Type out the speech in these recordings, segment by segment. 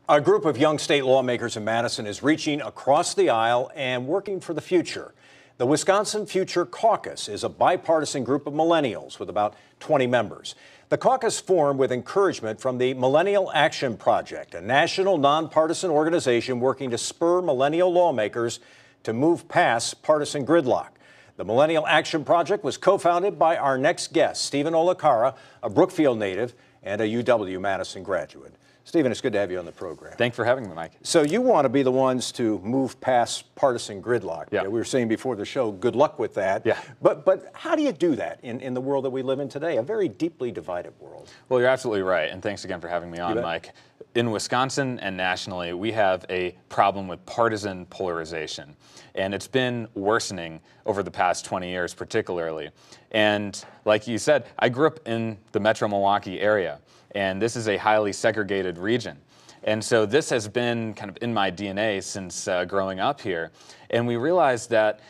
A group of young state lawmakers in Madison is reaching across the aisle and working for the future. The Wisconsin Future Caucus is a bipartisan group of millennials with about 20 members. The caucus formed with encouragement from the Millennial Action Project, a national nonpartisan organization working to spur millennial lawmakers to move past partisan gridlock. The Millennial Action Project was co-founded by our next guest, Stephen Olikara, a Brookfield native and a UW-Madison graduate. Stephen, it's good to have you on the program. Thanks for having me, Mike. So you want to be the ones to move past partisan gridlock. Yeah. We were saying before the show, good luck with that. Yeah. But how do you do that in the world that we live in today, a very deeply divided world? Well, you're absolutely right, and thanks again for having me on, Mike. In Wisconsin and nationally, we have a problem with partisan polarization, and it's been worsening over the past 20 years particularly. And like you said, I grew up in the Metro Milwaukee area, and this is a highly segregated region. And so this has been kind of in my DNA since growing up here. And we realized that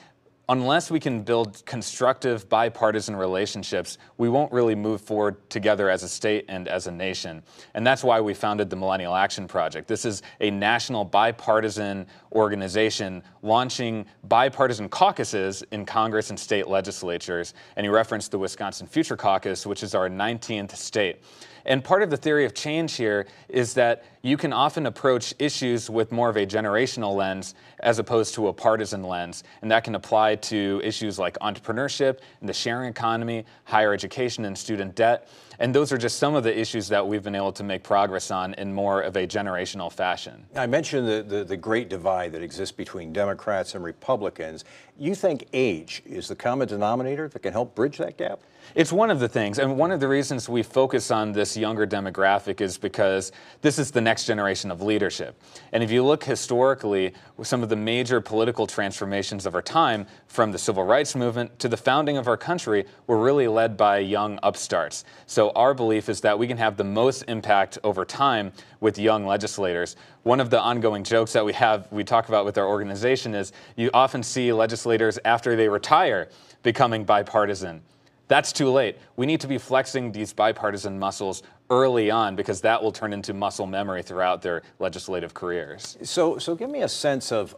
unless we can build constructive bipartisan relationships, we won't really move forward together as a state and as a nation. And that's why we founded the Millennial Action Project. This is a national bipartisan organization launching bipartisan caucuses in Congress and state legislatures. And you referenced the Wisconsin Future Caucus, which is our 19th state. And part of the theory of change here is that you can often approach issues with more of a generational lens as opposed to a partisan lens. And that can apply to issues like entrepreneurship and the sharing economy, higher education and student debt. And those are just some of the issues that we've been able to make progress on in more of a generational fashion. I mentioned the great divide that exists between Democrats and Republicans. You think age is the common denominator that can help bridge that gap? It's one of the things, and one of the reasons we focus on this younger demographic is because this is the next generation of leadership. And if you look historically, some of the major political transformations of our time, from the civil rights movement to the founding of our country, were really led by young upstarts. So our belief is that we can have the most impact over time with young legislators. One of the ongoing jokes that we talk about with our organization is you often see legislators after they retire becoming bipartisan. That's too late. We need to be flexing these bipartisan muscles early on because that will turn into muscle memory throughout their legislative careers. So give me a sense of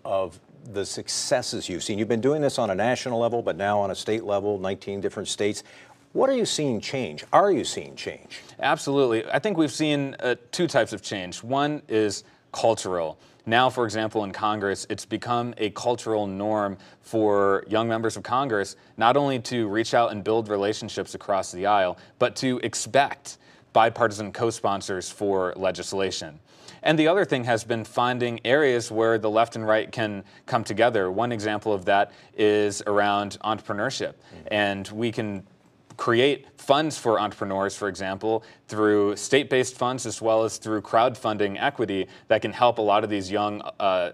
the successes you've seen. You've been doing this on a national level, but now on a state level, 19 different states. What are you seeing change? Are you seeing change? Absolutely. I think we've seen two types of change. One is cultural. Now, for example, in Congress, it's become a cultural norm for young members of Congress not only to reach out and build relationships across the aisle, but to expect bipartisan co-sponsors for legislation. And the other thing has been finding areas where the left and right can come together. One example of that is around entrepreneurship. And we can create funds for entrepreneurs, for example, through state-based funds as well as through crowdfunding equity that can help a lot of these young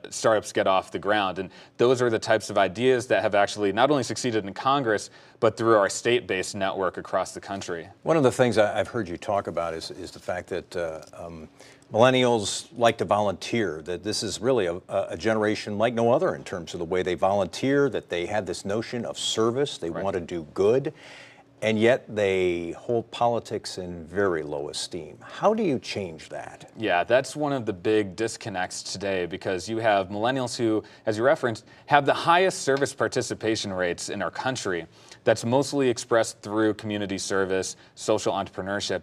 startups get off the ground. And those are the types of ideas that have actually not only succeeded in Congress, but through our state-based network across the country. One of the things I've heard you talk about is the fact that millennials like to volunteer, that this is really a generation like no other in terms of the way they volunteer, that they have this notion of service, they want to do good. And yet they hold politics in very low esteem. How do you change that? Yeah, that's one of the big disconnects today because you have millennials who, as you referenced, have the highest service participation rates in our country. That's mostly expressed through community service, social entrepreneurship.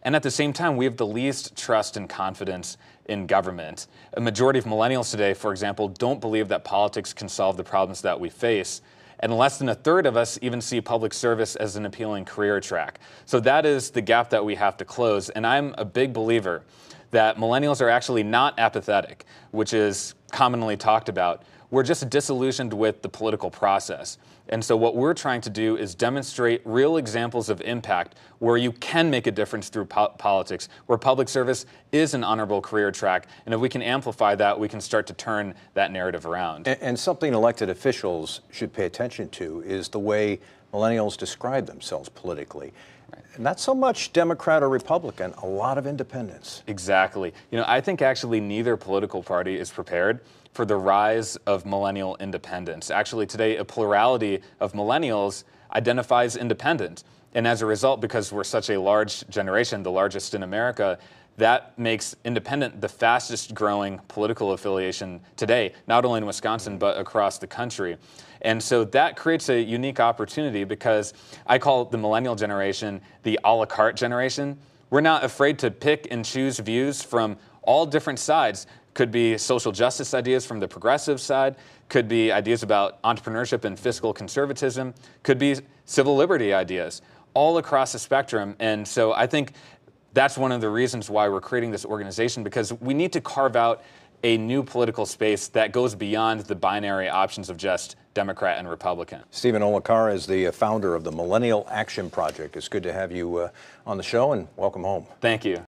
And at the same time, we have the least trust and confidence in government. A majority of millennials today, for example, don't believe that politics can solve the problems that we face. And less than a third of us even see public service as an appealing career track. So that is the gap that we have to close. And I'm a big believer that millennials are actually not apathetic, which is commonly talked about. We're just disillusioned with the political process. And so what we're trying to do is demonstrate real examples of impact where you can make a difference through politics, where public service is an honorable career track. And if we can amplify that, we can start to turn that narrative around. And something elected officials should pay attention to is the way millennials describe themselves politically. Not so much Democrat or Republican, a lot of independents. Exactly. You know, I think actually neither political party is prepared for the rise of millennial independence. Actually, today, a plurality of millennials identifies independent. And as a result, because we're such a large generation, the largest in America, that makes independent the fastest growing political affiliation today, not only in Wisconsin, but across the country. And so that creates a unique opportunity because I call the millennial generation the a la carte generation. We're not afraid to pick and choose views from all different sides. Could be social justice ideas from the progressive side, could be ideas about entrepreneurship and fiscal conservatism, could be civil liberty ideas, all across the spectrum. And so I think that's one of the reasons why we're creating this organization, because we need to carve out a new political space that goes beyond the binary options of just Democrat and Republican. Stephen Olikara is the founder of the Millennial Action Project. It's good to have you on the show, and welcome home. Thank you.